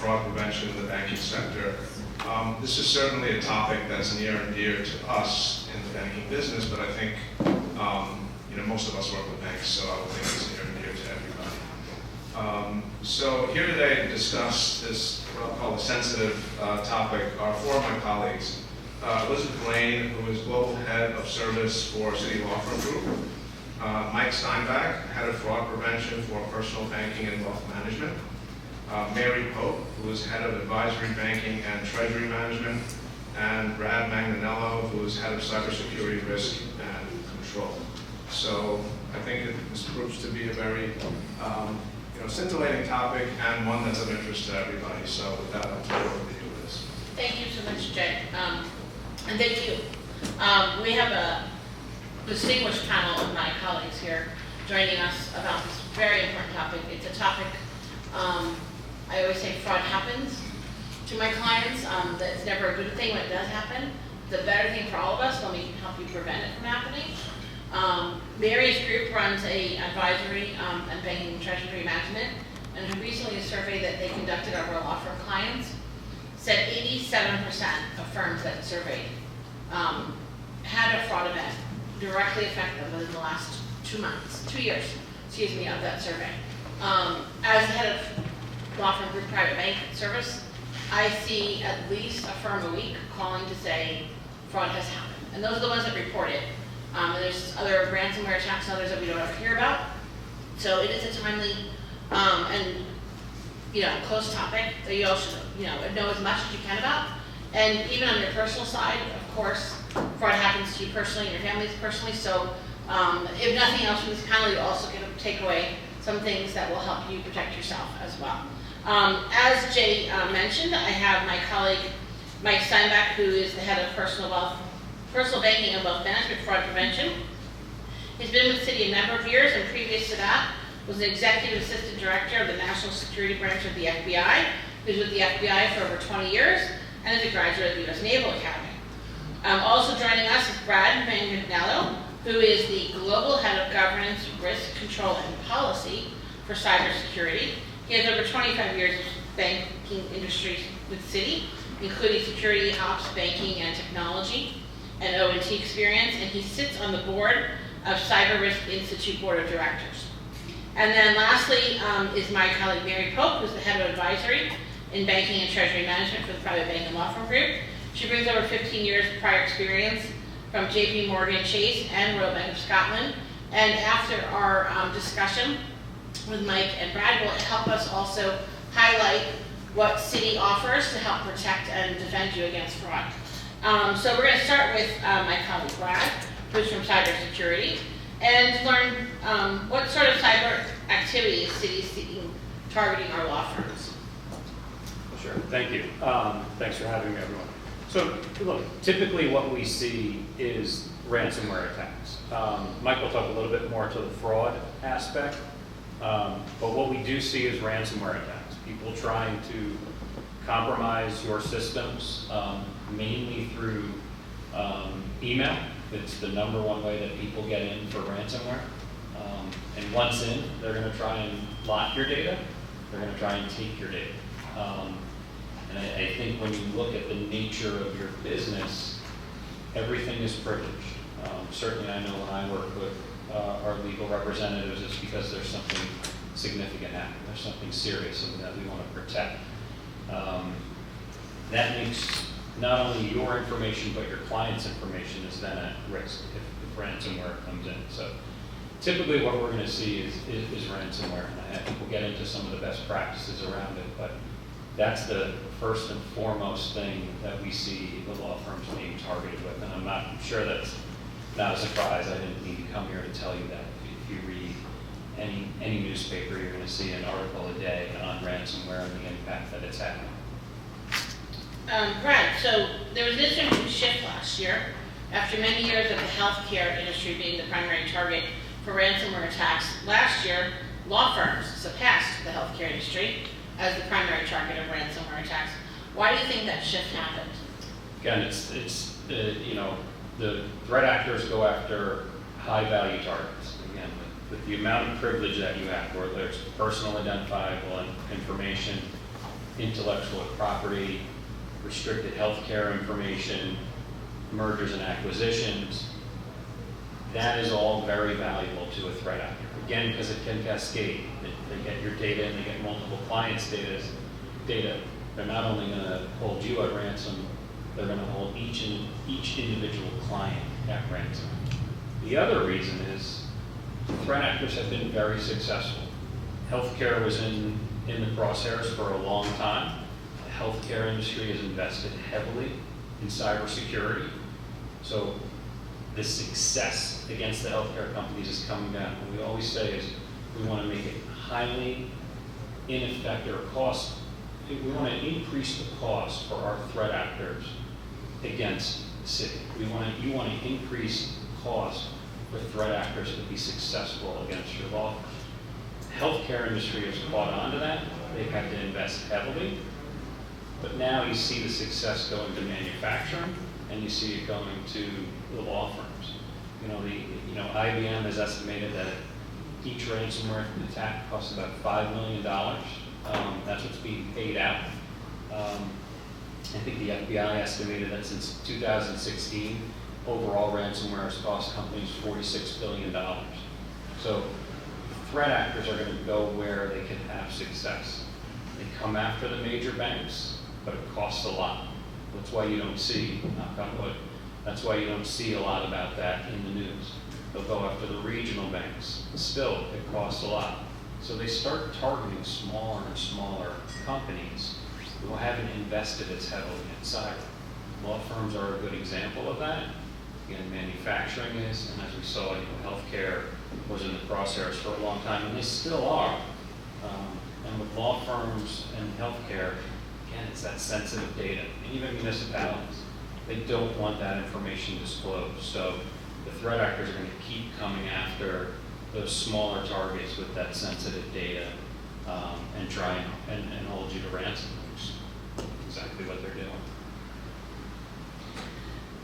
fraud prevention in the banking sector. This is certainly a topic that's near and dear to us in the banking business, but I think most of us work with banks, so I would think it's near and dear to everybody. So here today to discuss this, what I'll call a sensitive topic, are four of my colleagues. Elizabeth Lane, who is Global Head of Service for Citi Law Firm Group. Mike Steinbach, Head of Fraud Prevention for Personal Banking and Wealth Management. Mary Pope, who is Head of Advisory Banking and Treasury Management. And Brad Magnanello, who is Head of Cybersecurity Risk and Control. So I think this proves to be a very scintillating topic and one that's of interest to everybody. So with that, I'll turn it over to you, Liz. Thank you so much, Jay. And thank you. We have a distinguished panel of my colleagues here joining us about this very important topic. It's a topic, I always say fraud happens to my clients. That's never a good thing when it does happen. It's a better thing for all of us when we can help you prevent it from happening. Mary's group runs a advisory and banking and treasury management, and recently a survey that they conducted of our law firm clients said 87% of firms that surveyed had a fraud event directly affect them within the last 2 years, of that survey. As head of law firm group private bank service, I see at least a firm a week calling to say fraud has happened. And those are the ones that report it. And there's other ransomware attacks and others that we don't ever hear about. So it is a timely and close topic that you all should know as much as you can about. And even on your personal side, of course, fraud happens to you personally and your families personally. So if nothing else from this panel, you also can take away some things that will help you protect yourself as well. As Jay mentioned, I have my colleague Mike Steinbach, who is the head of personal banking and wealth management fraud prevention. He's been with Citi a number of years, and previous to that was an executive assistant director of the National Security Branch of the FBI. He was with the FBI for over 20 years and is a graduate of the U.S. Naval Academy. Also joining us is Brad Magnanello, who is the Global Head of Governance, Risk, Control, and Policy for Cybersecurity. He has over 25 years of banking industry with Citi, including security, ops, banking, and technology, and O&T experience, and he sits on the board of Cyber Risk Institute Board of Directors. And then lastly is my colleague Mary Pope, who's the head of advisory in banking and treasury management for the private bank and law firm group. She brings over 15 years of prior experience from JP Morgan Chase and Royal Bank of Scotland. And after our discussion with Mike and Brad, will help us also highlight what Citi offers to help protect and defend you against fraud. So we're going to start with my colleague Brad, who's from Cybersecurity, and learn what sort of cyber activity is Citi seeking targeting our law firms. Sure, thank you. Thanks for having me, everyone. So look, typically what we see is ransomware attacks. Mike will talk a little bit more to the fraud aspect, but what we do see is ransomware attacks. People trying to compromise your systems, mainly through email. It's the number one way that people get in for ransomware. And once in, they're going to try and lock your data. They're going to try and take your data. And I think when you look at the nature of your business, everything is privileged. Certainly I know when I work with our legal representatives, it's because there's something significant happening. There's something serious and that we want to protect. That makes not only your information, but your client's information is then at risk if ransomware comes in. So typically what we're going to see is ransomware. And I think we'll get into some of the best practices around it, but that's the first and foremost thing that we see the law firms being targeted with. And I'm not sure that's not a surprise. I didn't need to come here to tell you that. If you read any newspaper, you're going to see an article a day on ransomware and the impact that it's having. Brad, so there was an interesting shift last year. After many years of the healthcare industry being the primary target for ransomware attacks, last year, law firms surpassed the healthcare industry as the primary target of ransomware attacks. Why do you think that shift happened? Again, it's the threat actors go after high-value targets. Again, with the amount of privilege that you have, whether it's personal identifiable information, intellectual property, restricted healthcare information, mergers and acquisitions. That is all very valuable to a threat actor. Again, because it can cascade. They get your data and they get multiple clients' data. They're not only going to hold you at ransom, they're going to hold each individual client at ransom. The other reason is threat actors have been very successful. Healthcare was in the crosshairs for a long time. The healthcare industry has invested heavily in cybersecurity. So the success against the healthcare companies is coming down. What we always say is we want to make it highly ineffective or cost. We want to increase the cost for our threat actors against the city. You want to increase the cost for threat actors to be successful against your law firm. The healthcare industry has caught on to that. They've had to invest heavily. But now you see the success going to manufacturing, and you see it going to the law firms. IBM has estimated that each ransomware attack costs about $5 million. That's what's being paid out. I think the FBI estimated that since 2016, overall ransomware has cost companies $46 billion. So threat actors are going to go where they can have success. They come after the major banks, but it costs a lot. That's why you don't see, knock on wood, that's why you don't see a lot about that in the news. They'll go after the regional banks. Still, it costs a lot. So they start targeting smaller and smaller companies who haven't invested as heavily in cyber. Law firms are a good example of that. Again, manufacturing is, and as we saw, healthcare was in the crosshairs for a long time, and they still are. And with law firms and healthcare, again, it's that sensitive data. And even municipalities, they don't want that information disclosed. So the threat actors are going to keep coming after those smaller targets with that sensitive data and try and hold you to ransom, which is exactly what they're doing.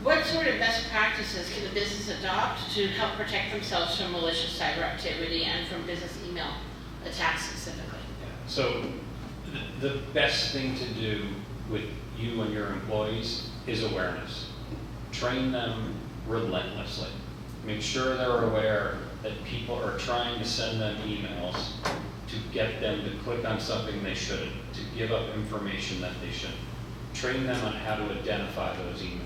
What sort of best practices can the business adopt to help protect themselves from malicious cyber activity and from business email attacks specifically? Yeah. So the best thing to do with you and your employees is awareness. Train them relentlessly. Make sure they're aware that people are trying to send them emails to get them to click on something they shouldn't, to give up information that they shouldn't. Train them on how to identify those emails.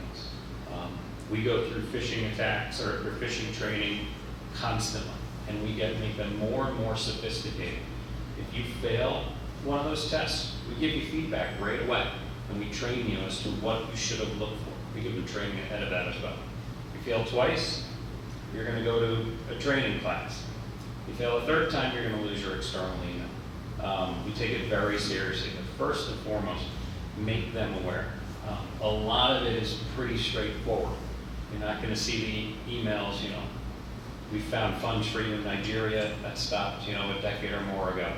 We go through phishing attacks or phishing training constantly, and we make them more and more sophisticated. If you fail one of those tests, we give you feedback right away, and we train you as to what you should have looked for. We give you training ahead of that as well. If you fail twice, you're going to go to a training class. If you fail a third time, you're going to lose your external email. We take it very seriously, but first and foremost, make them aware. A lot of it is pretty straightforward. You're not going to see the emails, we found funds for you in Nigeria, that stopped, a decade or more ago.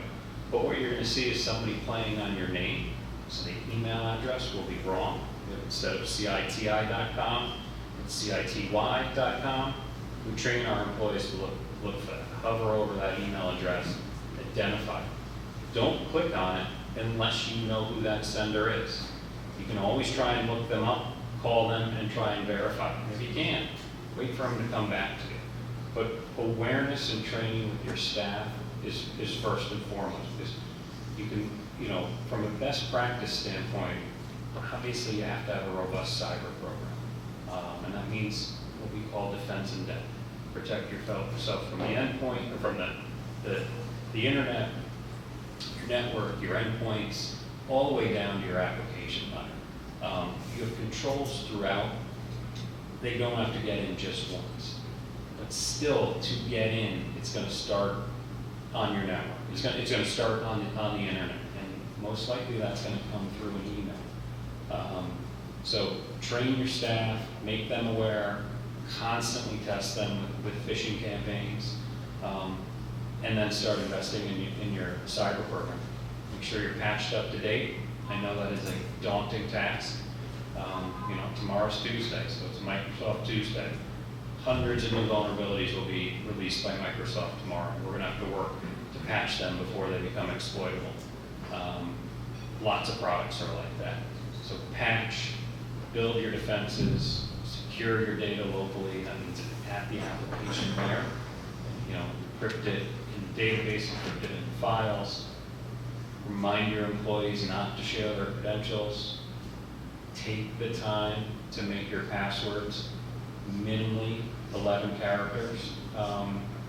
But what you're going to see is somebody playing on your name. So the email address will be wrong. Instead of citi.com, it's city.com. We train our employees to look for that. Hover over that email address, identify it. Don't click on it unless you know who that sender is. You can always try and look them up, call them, and try and verify them. If you can't, wait for them to come back to you. But awareness and training with your staff is first and foremost. Because you can, from a best practice standpoint, obviously you have to have a robust cyber program. And that means what we call defense in depth. Protect yourself from the endpoint, or from the internet, your network, your endpoints, all the way down to your application layer. You have controls throughout. They don't have to get in just once. But still, to get in, it's going to start on your network. It's going to start on the internet. And most likely that's going to come through an email. So train your staff, make them aware, constantly test them with phishing campaigns, and then start investing in your cyber program. Make sure you're patched up to date. I know that is a daunting task. Tomorrow's Tuesday, so it's Microsoft Tuesday. Hundreds of new vulnerabilities will be released by Microsoft tomorrow. We're going to have to work to patch them before they become exploitable. lots of products are like that. So patch, build your defenses, secure your data locally. That means at the application layer, you know, encrypt it in the database, encrypt it in files. Remind your employees not to share their credentials. Take the time to make your passwords minimally 11 characters.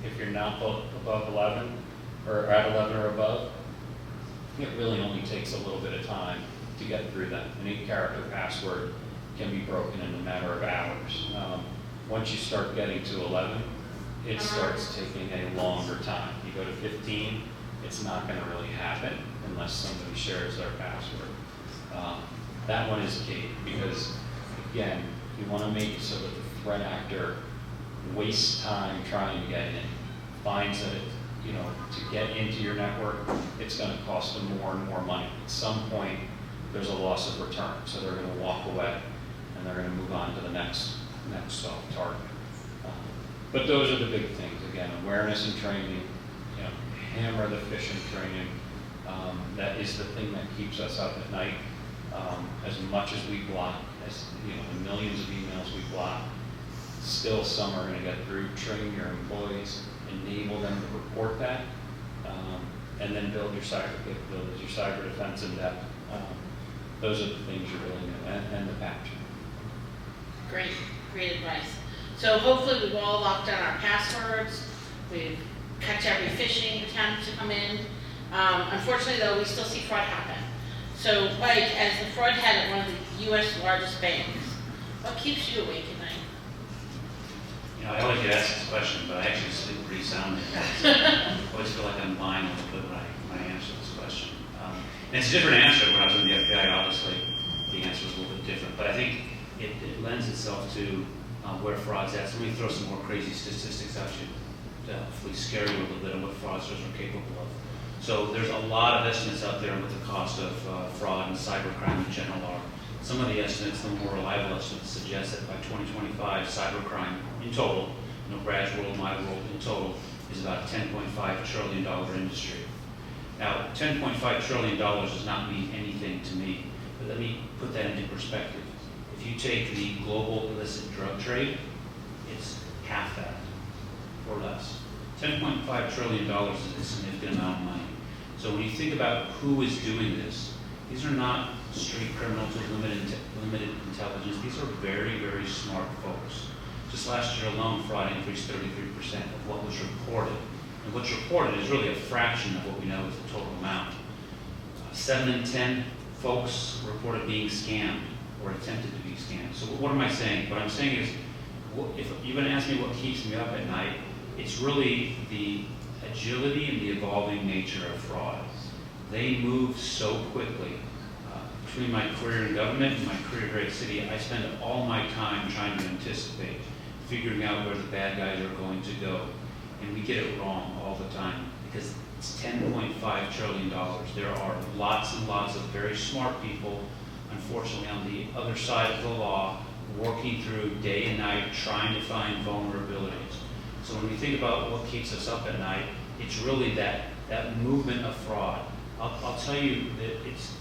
If you're not above 11 or at 11 or above, it really only takes a little bit of time to get through that. An 8-character password can be broken in a matter of hours. Once you start getting to 11, it starts taking a longer time. You go to 15, it's not going to really happen unless somebody shares their password. That one is key because, again, you want to make it so that the threat actor wastes time trying to get in, finds that to get into your network, it's going to cost them more and more money. At some point, there's a loss of return, so they're going to walk away and they're going to move on to the next soft target. But those are the big things. Again, awareness and training. Hammer the phishing training. That is the thing that keeps us up at night. As much as we block, as the millions of emails we block, still some are going to get through. Train your employees, enable them to report that, and then build your cyber capabilities, your cyber defense in depth. Those are the things you really need, and the patching. Great advice. So hopefully we've all locked down our passwords. We've catch every phishing attempt to come in. Unfortunately, though, we still see fraud happen. So, Mike, as the fraud head at one of the U.S. largest banks, what keeps you awake at night? I always get asked this question, but I actually sleep pretty soundly. I always feel like I'm lying a little bit when I answer this question. And it's a different answer. When I was in the FBI, obviously, the answer was a little bit different. But I think it lends itself to where fraud's at. So let me throw some more crazy statistics at you to hopefully scare you a little bit on what fraudsters are capable of. So there's a lot of estimates out there on what the cost of fraud and cybercrime in general are. Some of the estimates, the more reliable estimates, suggest that by 2025, cybercrime in total, Brad's world, my world in total, is about a $10.5 trillion industry. Now, $10.5 trillion does not mean anything to me, but let me put that into perspective. If you take the global illicit drug trade, it's half that or less. $10.5 trillion is a significant amount of money. So when you think about who is doing this, these are not street criminals with limited intelligence. These are very, very smart folks. Just last year alone, fraud increased 33% of what was reported. And what's reported is really a fraction of what we know is the total amount. 7 in 10 folks reported being scammed or attempted to be scammed. So what am I saying? What I'm saying is, if you're going to ask me what keeps me up at night, it's really the agility and the evolving nature of fraud. They move so quickly. Between my career in government and my career here at Citi, I spend all my time trying to anticipate, figuring out where the bad guys are going to go. And we get it wrong all the time because it's $10.5 trillion. There are lots and lots of very smart people, unfortunately, on the other side of the law, working through day and night, trying to find vulnerabilities. So when we think about what keeps us up at night, it's really that movement of fraud. I'll tell you that it's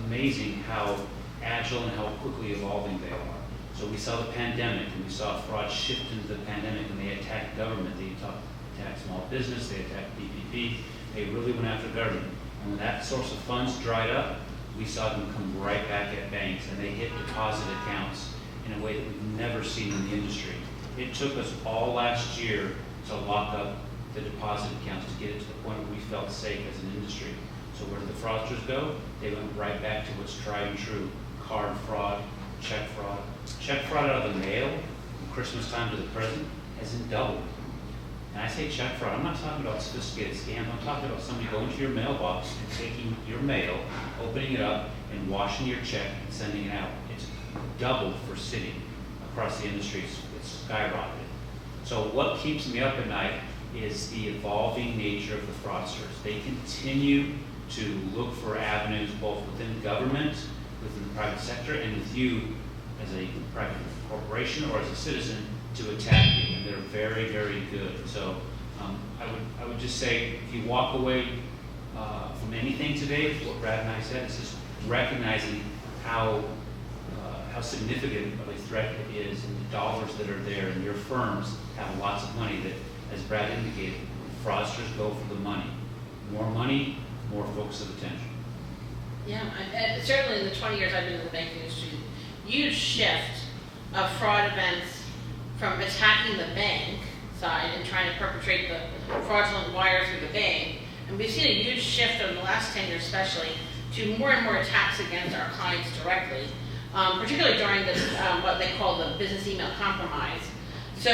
amazing how agile and how quickly evolving they are. So we saw the pandemic, and we saw fraud shift into the pandemic, and they attacked government, they attacked small business, they attacked PPP, they really went after government. And when that source of funds dried up, we saw them come right back at banks, and they hit deposit accounts in a way that we've never seen in the industry. It took us all last year to lock up the deposit accounts to get it to the point where we felt safe as an industry. So where did the fraudsters go? They went right back to what's tried and true. Card fraud, check fraud. Check fraud out of the mail from Christmas time to the present hasn't doubled. And I say check fraud, I'm not talking about sophisticated scams. I'm talking about somebody going to your mailbox and taking your mail, opening it up, and washing your check and sending it out. It's doubled for Citi across the industry. It's skyrocketed. So what keeps me up at night is the evolving nature of the fraudsters. They continue to look for avenues both within government, within the private sector, and with you as a private corporation or as a citizen to attack you. And they're very, very good. So I would just say, if you walk away from anything today, what Brad and I said, is just recognizing how significant of a threat it is and the dollars that are there, and your firms have lots of money that, as Brad indicated, fraudsters go for the money. More money, more focus of attention. Yeah, and certainly in the 20 years I've been in the banking industry, huge shift of fraud events from attacking the bank side and trying to perpetrate the fraudulent wire through the bank. And we've seen a huge shift over the last 10 years especially to more and more attacks against our clients directly, particularly during this, what they call the business email compromise. So,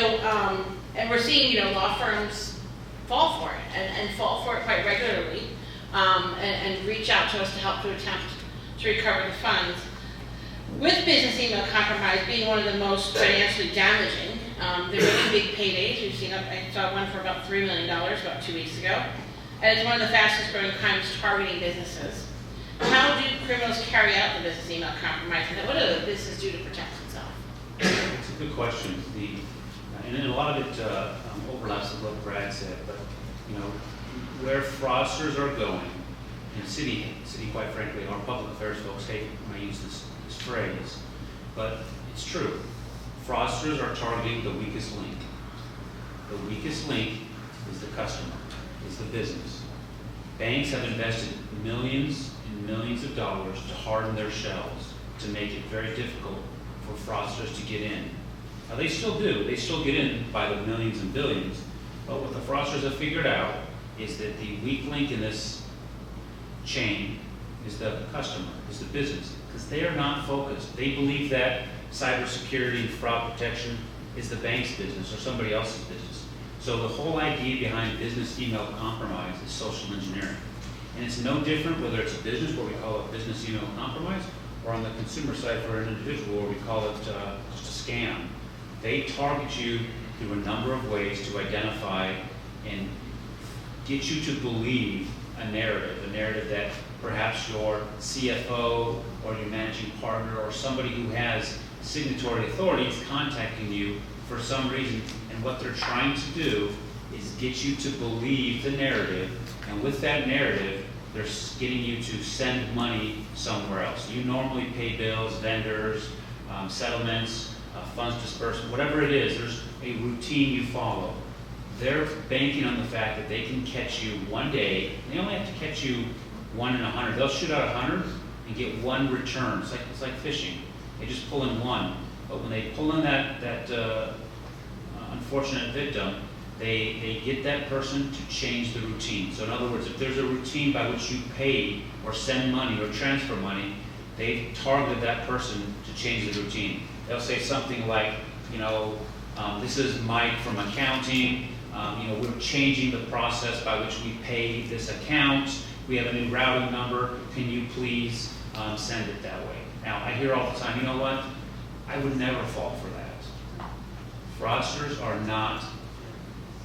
and we're seeing, law firms fall for it and fall for it quite regularly and reach out to us to help to attempt to recover the funds. With business email compromise being one of the most financially damaging, they're really big paydays. We've seen, I saw one for about $3 million about 2 weeks ago. And it's one of the fastest growing crimes targeting businesses. How do criminals carry out the business email compromise, and what do the business do to protect itself? It's a good question. And a lot of it overlaps with what Brad said, but where fraudsters are going, and Citi, quite frankly, our public affairs folks hate when I use this phrase, but it's true. Fraudsters are targeting the weakest link. The weakest link is the customer, is the business. Banks have invested millions and millions of dollars to harden their shells to make it very difficult for fraudsters to get in. Now they still do. They still get in by the millions and billions. But what the fraudsters have figured out is that the weak link in this chain is the customer, is the business, because they are not focused. They believe that cybersecurity and fraud protection is the bank's business or somebody else's business. So the whole idea behind business email compromise is social engineering. And it's no different whether it's a business where we call it business email compromise, or on the consumer side for an individual where we call it just a scam. They target you through a number of ways to identify and get you to believe a narrative that perhaps your CFO or your managing partner or somebody who has signatory authority is contacting you for some reason, and what they're trying to do is get you to believe the narrative, and with that narrative, they're getting you to send money somewhere else. You normally pay bills, vendors, settlements, funds disbursement, whatever it is, there's a routine you follow. They're banking on the fact that they can catch you one day. They only have to catch you 1 in 100. They'll shoot out 100 and get one return. It's like fishing. They just pull in one. But when they pull in that unfortunate victim, they get that person to change the routine. So in other words, if there's a routine by which you pay or send money or transfer money, they've targeted that person to change the routine. They'll say something like, this is Mike from accounting. We're changing the process by which we pay this account. We have a new routing number. Can you please send it that way? Now, I hear all the time, you know what? I would never fall for that. Fraudsters are not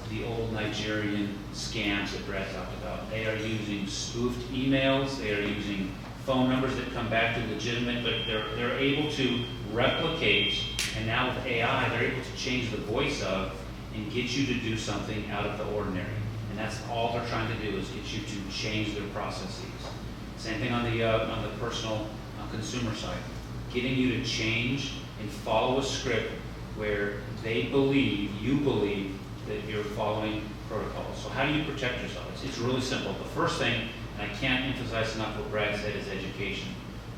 the old Nigerian scams that Brad talked about. They are using spoofed emails. They are using phone numbers that come back to legitimate, but they're able to replicate, and now with AI, they're able to change the voice of and get you to do something out of the ordinary. And that's all they're trying to do, is get you to change their processes. Same thing on the personal consumer side. Getting you to change and follow a script where you believe that you're following protocols. So how do you protect yourself? It's really simple. The first thing, and I can't emphasize enough what Brad said, is education.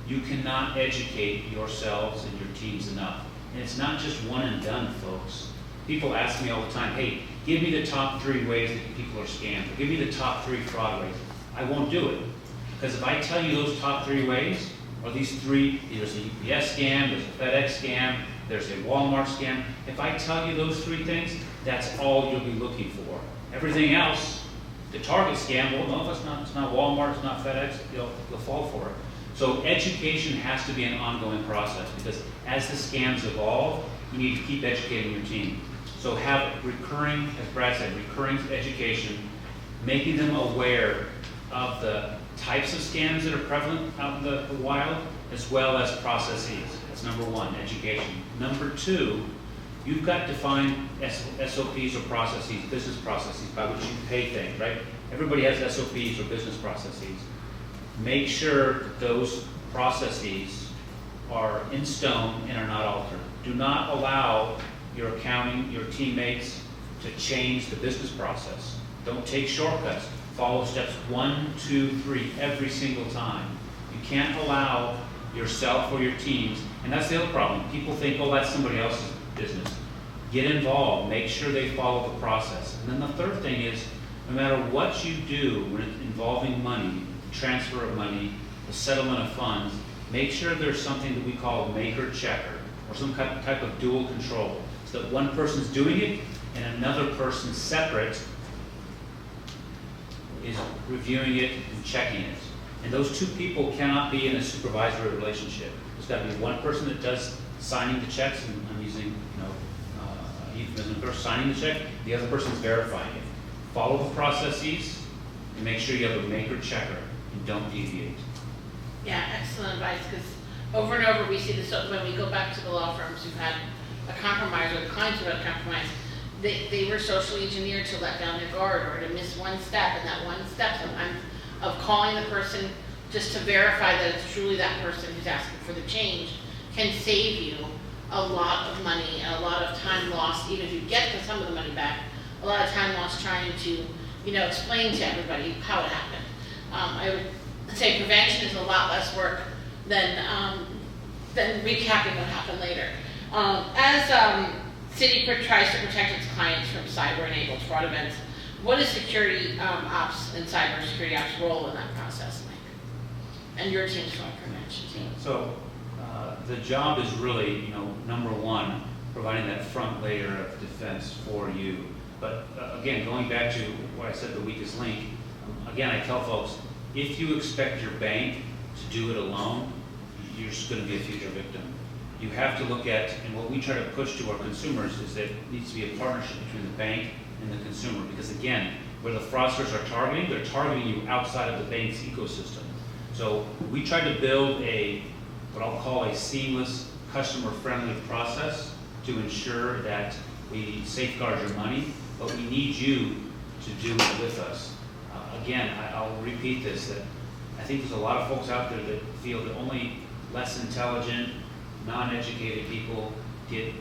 You cannot educate yourselves and your teams enough. And it's not just one and done, folks. People ask me all the time, hey, give me the top 3 ways that people are scammed. Or give me the top 3 fraud ways. I won't do it. Because if I tell you those top 3 ways, or these 3, there's a UPS scam, there's a FedEx scam, there's a Walmart scam. If I tell you those 3 things, that's all you'll be looking for. Everything else, the Target scam, well, no, it's not Walmart, it's not FedEx, you'll fall for it. So education has to be an ongoing process, because as the scams evolve, you need to keep educating your team. So have recurring, as Brad said, recurring education, making them aware of the types of scams that are prevalent out in the wild, as well as processes. That's number 1, education. Number 2, you've got defined SOPs or processes, business processes by which you pay things, right? Everybody has SOPs or business processes. Make sure that those processes are in stone and are not altered. Do not allow your accounting, your teammates to change the business process. Don't take shortcuts. Follow steps 1, 2, 3 every single time. You can't allow yourself or your teams, and that's the other problem. People think, oh, that's somebody else's business. Get involved. Make sure they follow the process. And then the third thing is, no matter what you do when it's involving money, the transfer of money, the settlement of funds, make sure there's something that we call a maker checker, or some type of dual control, so that one person's doing it and another person separate is reviewing it and checking it. And those two people cannot be in a supervisory relationship. There's got to be one person that does signing the checks, and I'm using euphemism for signing the check, the other person's verifying it. Follow the processes and make sure you have a maker checker and don't deviate. Yeah, excellent advice, because over and over we see this when we go back to the law firms who've had a compromise, or the clients who had a compromise. They were socially engineered to let down their guard or to miss one step, and that one step sometimes of calling the person just to verify that it's truly that person who's asking for the change can save you a lot of money and a lot of time lost, even if you get some of the money back, a lot of time lost trying to, explain to everybody how it happened. I would say prevention is a lot less work than recapping what happened later. As Citi tries to protect its clients from cyber-enabled fraud events, what is security ops and cybersecurity ops role in that process, Mike? And your team's fraud prevention team. So the job is really, number one, providing that front layer of defense for you. But again, going back to what I said, the weakest link, again, I tell folks, if you expect your bank to do it alone, you're just going to be a future victim. You have to look at, and what we try to push to our consumers is that it needs to be a partnership between the bank and the consumer. Because again, where the fraudsters are targeting, they're targeting you outside of the bank's ecosystem. So we try to build what I'll call a seamless, customer-friendly process to ensure that we safeguard your money, but we need you to do it with us. Again, I'll repeat this, that I think there's a lot of folks out there that feel that only less intelligent, non-educated people get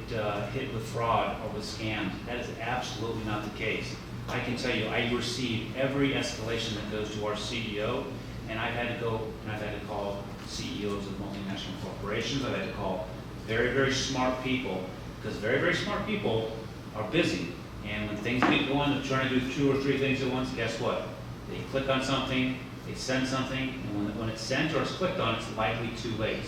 hit with fraud or with scams. That is absolutely not the case. I can tell you, I receive every escalation that goes to our CEO, and I've had to call CEOs of multinational corporations. I've had to call very, very smart people, because very, very smart people are busy. And when things get going, they're trying to do 2 or 3 things at once, guess what? They click on something, they send something, and when it's sent or it's clicked on, it's likely too late.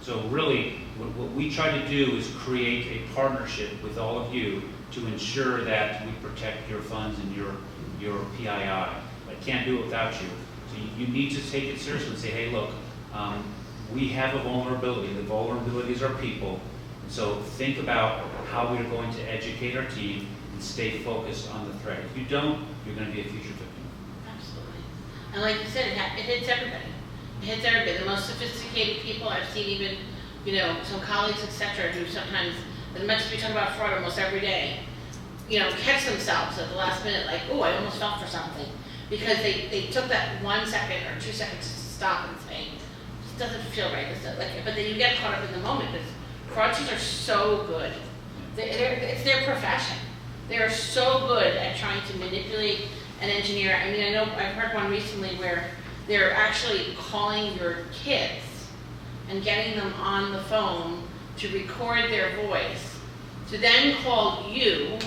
So really, what we try to do is create a partnership with all of you to ensure that we protect your funds and your PII. I can't do it without you. So you need to take it seriously and say, hey, look, we have a vulnerability. The vulnerabilities are people. And so think about how we're going to educate our team and stay focused on the threat. If you don't, you're going to be a future victim. Absolutely. And like you said, it hits everybody. It hits everybody. The most sophisticated people I've seen, even, some colleagues, etc., who sometimes, as much as we talk about fraud almost every day, catch themselves at the last minute, like, oh, I almost fell for something. Because they took that 1 second or 2 seconds to stop and say, this doesn't feel right. But then you get caught up in the moment, because fraudsters are so good. It's their profession. They're so good at trying to manipulate and engineer. I mean, I know I've heard one recently where they're actually calling your kids and getting them on the phone to record their voice, to then call you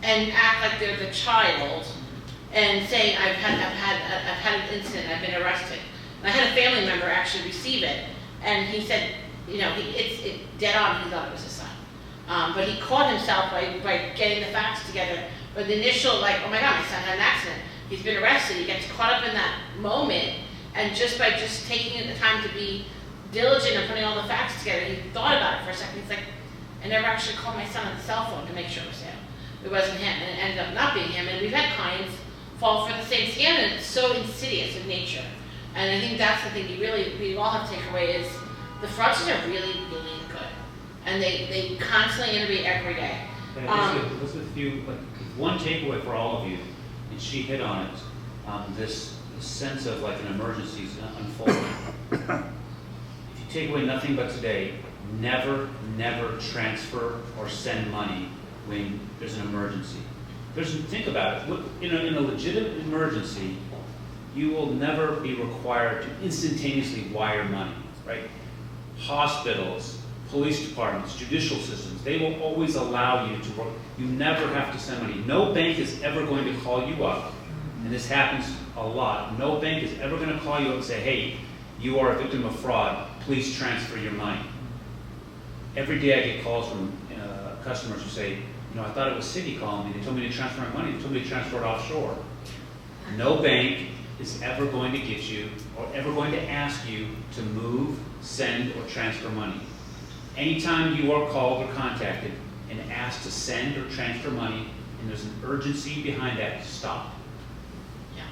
and act like they're the child and saying, I've had an incident, I've been arrested. And I had a family member actually receive it, and he said, it's dead on, he thought it was his son. But he caught himself by getting the facts together. But the initial, oh my God, my son had an accident. He's been arrested. He gets caught up in that moment, and just by taking the time to be diligent and putting all the facts together, he thought about it for a second. He's like, I never actually called my son on the cell phone to make sure it was him. It wasn't him, and it ended up not being him. And we've had clients fall for the same scam, and it's so insidious in nature. And I think that's the thing we all have to take away is the fraudsters are really, really good. And they constantly innovate every day. There's a few, one takeaway for all of you, and she hit on it, this sense of an emergency is unfolding. take away nothing but today, never, never transfer or send money when there's an emergency. Think about it. In a legitimate emergency, you will never be required to instantaneously wire money, right? Hospitals, police departments, judicial systems, they will always allow you to work. You never have to send money. No bank is ever going to call you up, and this happens a lot. No bank is ever going to call you up and say, hey, you are a victim of fraud, please transfer your money. Every day I get calls from customers who say, I thought it was Citi calling me. They told me to transfer my money. They told me to transfer it offshore. No bank is ever going to get you or ever going to ask you to move, send, or transfer money. Anytime you are called or contacted and asked to send or transfer money, and there's an urgency behind that, stop. Yeah.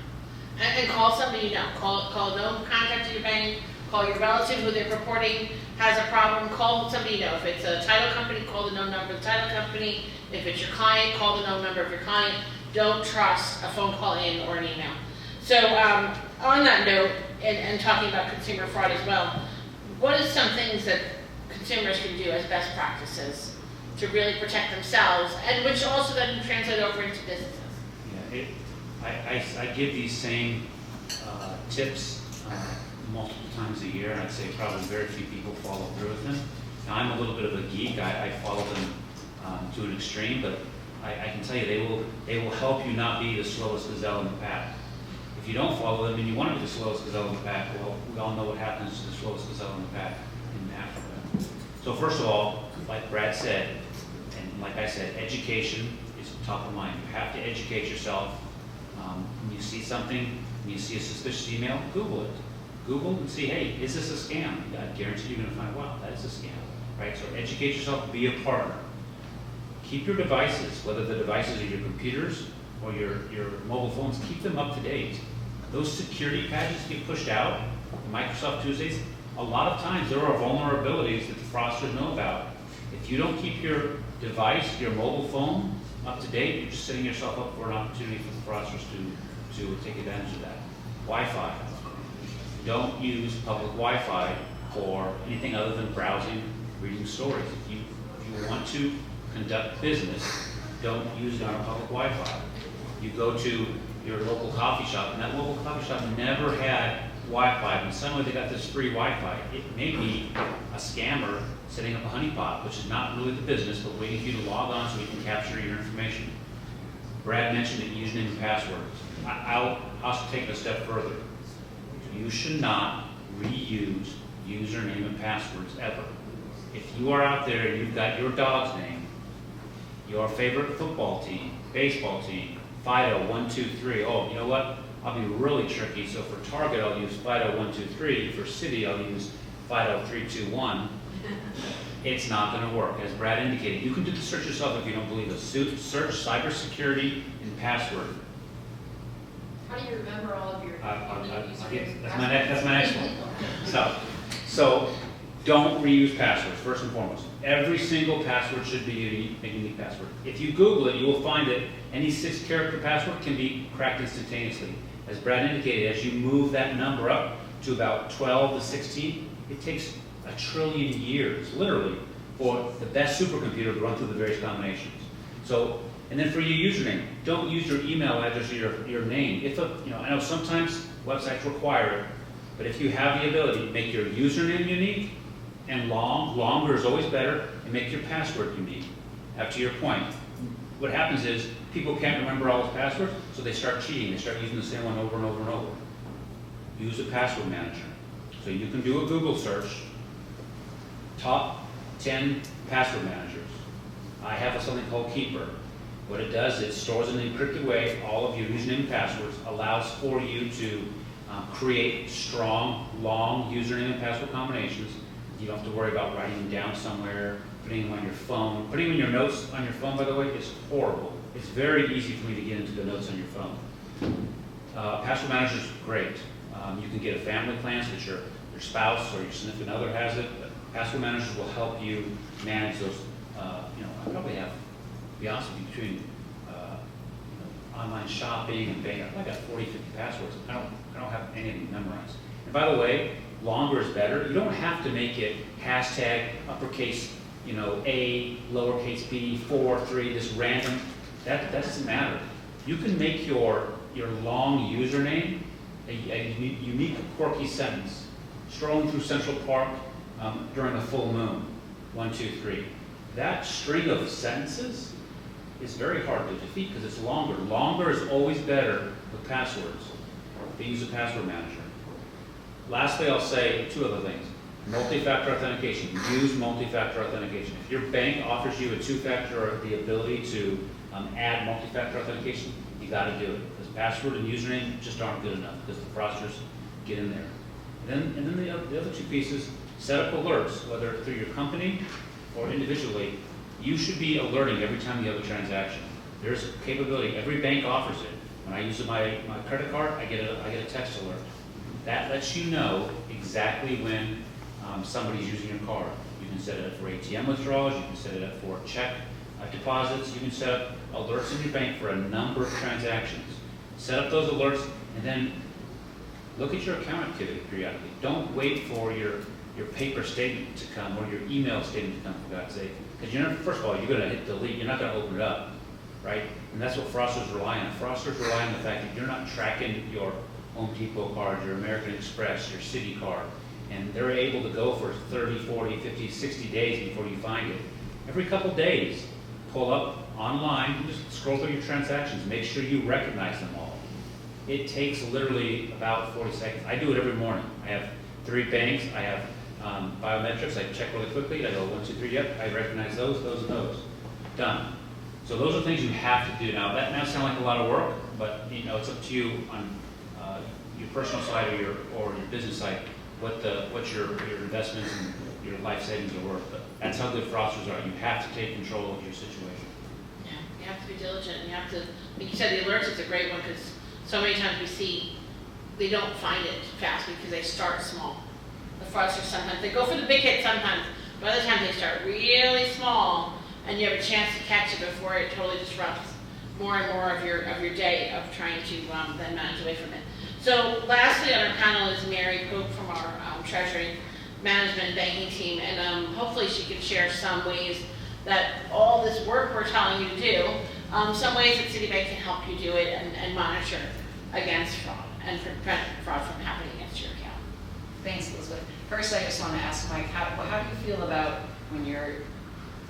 And call somebody you know. Call no contact to your bank. Call your relative who they're reporting has a problem. Call somebody you know. If it's a title company, call the known number of the title company. If it's your client, call the known number of your client. Don't trust a phone call in or an email. So on that note, and talking about consumer fraud as well, what are some things that consumers can do as best practices to really protect themselves, and which also then translate over into businesses? Yeah, I give these same tips multiple times a year, and I'd say probably very few people follow through with them. Now, I'm a little bit of a geek. I follow them to an extreme, but I can tell you they will help you not be the slowest gazelle in the pack. If you don't follow them and you want to be the slowest gazelle in the pack, well, we all know what happens to the slowest gazelle in the pack in Africa. So first of all, like Brad said, and like I said, education is top of mind. You have to educate yourself. When you see something, when you see a suspicious email, Google it. Google and see, hey, is this a scam? I guarantee you're going to find, wow, that is a scam, right? So educate yourself, be a partner. Keep your devices, whether the devices are your computers or your mobile phones, keep them up to date. Those security patches get pushed out, the Microsoft Tuesdays, a lot of times there are vulnerabilities that the fraudsters know about. If you don't keep your device, your mobile phone, up to date, you're just setting yourself up for an opportunity for the fraudsters to take advantage of that. Wi-Fi. Don't use public Wi-Fi for anything other than browsing, reading stories. If you want to conduct business, don't use it on a public Wi-Fi. You go to your local coffee shop, and that local coffee shop never had Wi-Fi, and suddenly they got this free Wi-Fi. It may be a scammer setting up a honeypot, which is not really the business, but waiting for you to log on so we can capture your information. Brad mentioned it, username and passwords. I'll also take it a step further. You should not reuse username and passwords ever. If you are out there and you've got your dog's name, your favorite football team, baseball team, Fido123. Oh, you know what? I'll be really tricky. So for Target, I'll use Fido123. For Citi, I'll use Fido321. It's not going to work. As Brad indicated, you can do the search yourself if you don't believe us. Search cybersecurity and password. How do you remember all of your That's my next one. So don't reuse passwords, first and foremost. Every single password should be a unique password. If you Google it, you will find that any 6-character password can be cracked instantaneously. As Brad indicated, as you move that number up to about 12 to 16, it takes 1 trillion years, literally, for the best supercomputer to run through the various combinations. So, and then for your username, don't use your email address or your name. I know sometimes websites require it, but if you have the ability, make your username unique, and longer is always better, and make your password unique. Now, to your point, what happens is people can't remember all those passwords, so they start cheating. They start using the same one over and over and over. Use a password manager. So you can do a Google search, top 10 password managers. I have something called Keeper. What it does, it stores in an encrypted way all of your username and passwords, allows for you to create strong, long username and password combinations. You don't have to worry about writing them down somewhere, putting them on your phone. Putting them in your notes on your phone, by the way, is horrible. It's very easy for me to get into the notes on your phone. Password manager is great. You can get a family plan so that your spouse or your significant other has it. But password managers will help you manage those. I probably have, to be honest with you, between online shopping and banking, I probably got 40, 50 passwords. I don't have any of them memorized. And by the way, longer is better. You don't have to make it hashtag uppercase, A, lowercase b, 4, 3, this random. That doesn't matter. You can make your long username a unique, quirky sentence. Strolling through Central Park during a full moon, 1, 2, 3. That string of sentences is very hard to defeat because it's longer. Longer is always better with passwords. They use a password manager. Lastly, I'll say 2 other things. Multi-factor authentication. Use multi-factor authentication. If your bank offers you a 2-factor or the ability to add multi-factor authentication, you got to do it. Because password and username just aren't good enough because the fraudsters get in there. And then the other 2 pieces, set up alerts, whether through your company or individually. You should be alerting every time you have a transaction. There's a capability. Every bank offers it. When I use my credit card, I get a text alert. That lets you know exactly when somebody's using your card. You can set it up for ATM withdrawals. You can set it up for check deposits. You can set up alerts in your bank for a number of transactions. Set up those alerts and then look at your account activity periodically. Don't wait for your paper statement to come or your email statement to come, for God's sake. Because first of all, you're going to hit delete. You're not going to open it up, right? And that's what fraudsters rely on. Fraudsters rely on the fact that you're not tracking your Home Depot card, your American Express, your Citi card. And they're able to go for 30, 40, 50, 60 days before you find it. Every couple days, pull up online and just scroll through your transactions. Make sure you recognize them all. It takes literally about 40 seconds. I do it every morning. I have 3 banks. I have biometrics. I check really quickly. I go 1, 2, 3. Yep, I recognize those, and those. Done. So those are things you have to do. Now that sounds like a lot of work, but it's up to you on your personal side or your business side what your investments and your life savings are worth. But that's how good fraudsters are. You have to take control of your situation. Yeah, you have to be diligent, and you have to, like you said, the alerts is a great one because so many times we see they don't find it fast because they start small. The fraudsters sometimes, they go for the big hit sometimes, but other times they start really small and you have a chance to catch it before it totally disrupts more and more of your day of trying to then manage away from it. So lastly on our panel is Mary Pope from our Treasury Management Banking team, and hopefully she can share some ways that all this work we're telling you to do, some ways that Citibank can help you do it and monitor against fraud and prevent fraud from happening against your account. Thanks, Elizabeth. First, I just want to ask Mike, how do you feel about when you're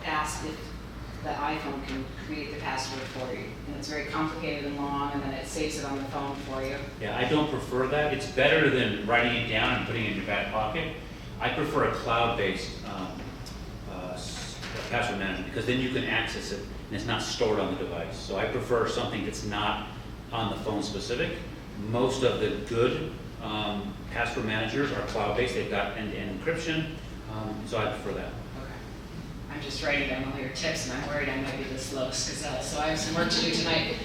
asked if the iPhone can create the password for you? And it's very complicated and long, and then it saves it on the phone for you. Yeah, I don't prefer that. It's better than writing it down and putting it in your back pocket. I prefer a cloud-based password management because then you can access it and it's not stored on the device. So I prefer something that's not on the phone specific. Most of the good password managers are cloud-based. They've got end-to-end encryption, so I prefer that. Okay. I'm just writing down all your tips, and I'm worried I might be the slowest gazelle, so I have some work to do tonight.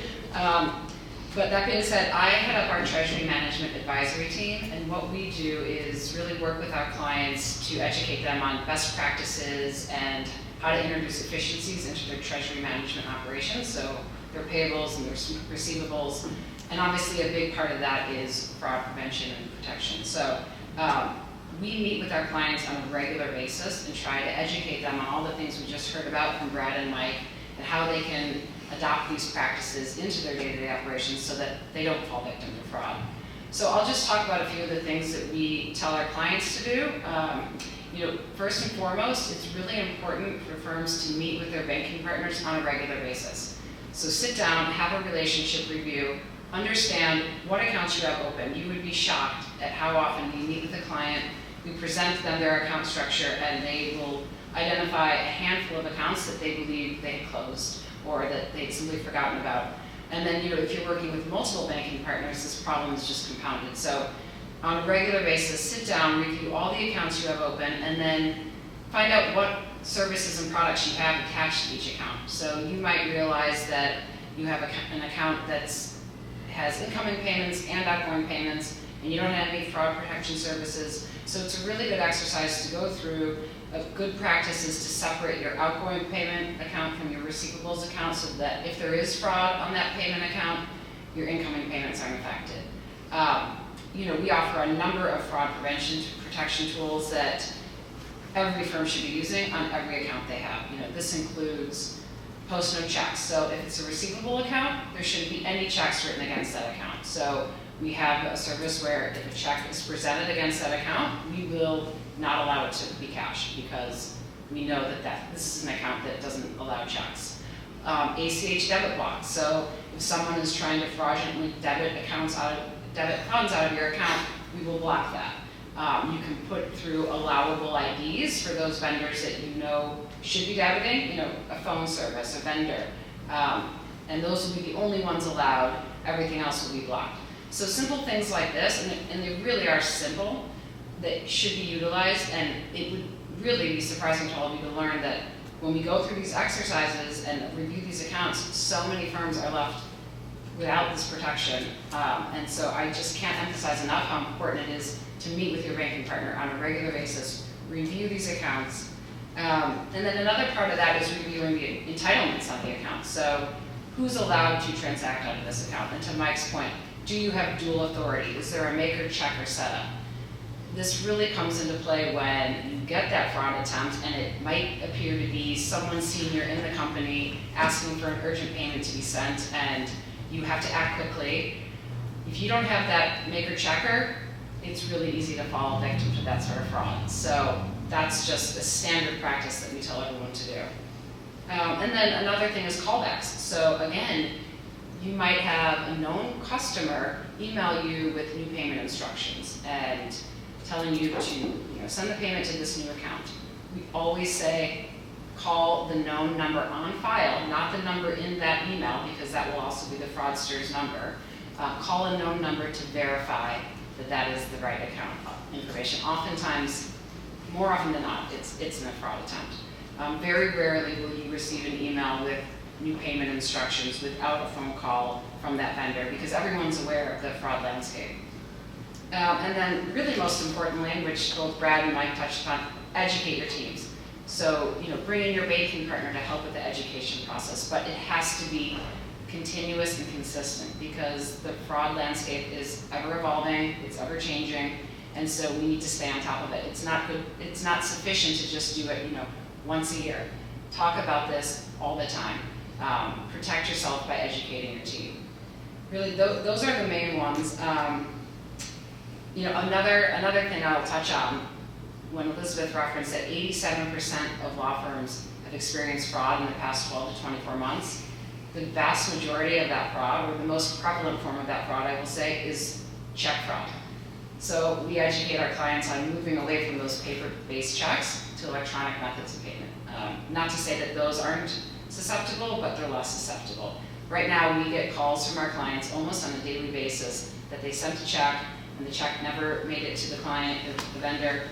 But that being said, I head up our Treasury Management Advisory team, and what we do is really work with our clients to educate them on best practices and how to introduce efficiencies into their treasury management operations, so their payables and their receivables. And obviously a big part of that is fraud prevention and protection. So we meet with our clients on a regular basis and try to educate them on all the things we just heard about from Brad and Mike and how they can adopt these practices into their day-to-day operations so that they don't fall victim to fraud. So I'll just talk about a few of the things that we tell our clients to do. First and foremost, it's really important for firms to meet with their banking partners on a regular basis. So sit down, have a relationship review, understand what accounts you have open. You would be shocked at how often we meet with a client, we present them their account structure, and they will identify a handful of accounts that they believe they had closed or that they'd simply forgotten about. And then, if you're working with multiple banking partners, this problem is just compounded. So on a regular basis, sit down, review all the accounts you have open, and then find out what services and products you have attached to each account. So you might realize that you have an account that has incoming payments and outgoing payments, and you don't have any fraud protection services. So it's a really good exercise to go through of good practices to separate your outgoing payment account from your receivables account so that if there is fraud on that payment account, your incoming payments aren't affected. We offer a number of fraud prevention protection tools that every firm should be using on every account they have. This includes post-note checks. So if it's a receivable account, there shouldn't be any checks written against that account. So we have a service where if a check is presented against that account, we will not allow it to be cashed because we know that this is an account that doesn't allow checks. ACH debit blocks. So if someone is trying to fraudulently debit funds out of your account, we will block that. You can put through allowable IDs for those vendors that you know should be debiting, a phone service, a vendor. And those will be the only ones allowed. Everything else will be blocked. So simple things like this, and they really are simple, that should be utilized, and it would really be surprising to all of you to learn that when we go through these exercises and review these accounts, so many firms are left without this protection. And so I just can't emphasize enough how important it is to meet with your banking partner on a regular basis, review these accounts. And then another part of that is reviewing the entitlements on the account. So who's allowed to transact out of this account? And to Mike's point, do you have dual authority? Is there a maker checker setup? This really comes into play when you get that fraud attempt and it might appear to be someone senior in the company asking for an urgent payment to be sent, and you have to act quickly. If you don't have that maker checker, it's really easy to fall victim to that sort of fraud. So that's just a standard practice that we tell everyone to do. And then another thing is callbacks. So again, you might have a known customer email you with new payment instructions and telling you to send the payment to this new account. We always say call the known number on file, not the number in that email, because that will also be the fraudster's number. Call a known number to verify that that is the right account information. Oftentimes, more often than not, it's in a fraud attempt. Very rarely will you receive an email with new payment instructions without a phone call from that vendor, because everyone's aware of the fraud landscape. And then really most importantly, which both Brad and Mike touched upon, educate your teams. So, bring in your banking partner to help with the education process, but it has to be continuous and consistent because the fraud landscape is ever evolving, it's ever changing, and so we need to stay on top of it. It's not sufficient to just do it, once a year. Talk about this all the time. Protect yourself by educating your team. Really, those are the main ones. Another thing I'll touch on, when Elizabeth referenced that 87% of law firms have experienced fraud in the past 12 to 24 months, the vast majority of that fraud, or the most prevalent form of that fraud, I will say, is check fraud. So we educate our clients on moving away from those paper-based checks to electronic methods of payment. Not to say that those aren't susceptible, but they're less susceptible. Right now, we get calls from our clients almost on a daily basis that they sent a check, and the check never made it to the client, the vendor,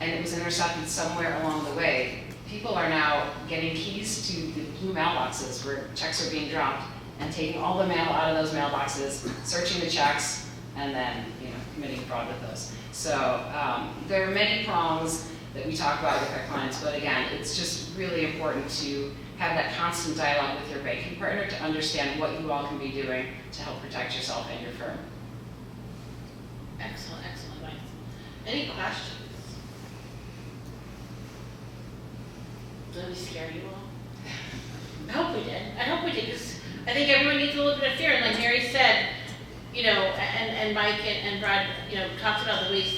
and it was intercepted somewhere along the way. People are now getting keys to the blue mailboxes where checks are being dropped and taking all the mail out of those mailboxes, searching the checks, and then committing fraud with those. So there are many prongs that we talk about with our clients, but again, it's just really important to have that constant dialogue with your banking partner to understand what you all can be doing to help protect yourself and your firm. Excellent advice. Any questions? Did we scare you all? I hope we did, because I think everyone needs a little bit of fear. And like Mary said, and Mike and Brad, talked about the ways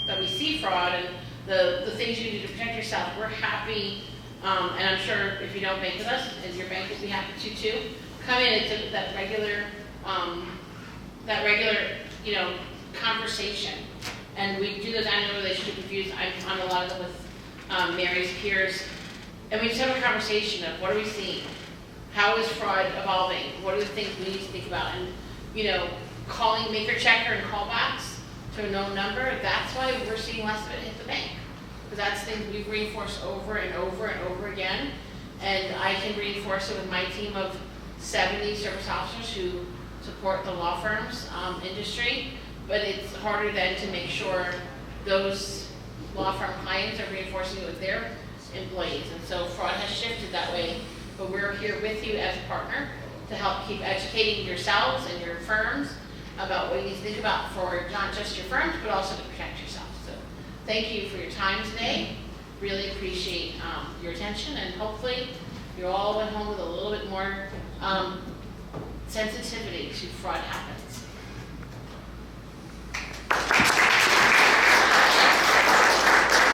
that we see fraud and the things you need to protect yourself. We're happy, and I'm sure if you don't bank with us, as your bank would be happy to too. Come in, it's that regular, conversation. And we do those annual relationship reviews. I'm on a lot of them with Mary's peers. And we just have a conversation of what are we seeing? How is fraud evolving? What are the things we need to think about? And, calling maker checker and callbacks to a known number, that's why we're seeing less of it hit the bank. Because that's things we've reinforced over and over and over again. And I can reinforce it with my team of 70 service officers who support the law firms industry. But it's harder then to make sure those law firm clients are reinforcing it with their employees. And so fraud has shifted that way. But we're here with you as a partner to help keep educating yourselves and your firms about what you need to think about for not just your firms, but also to protect yourself. So thank you for your time today. Really appreciate your attention, and hopefully you all went home with a little bit more sensitivity to fraud happens.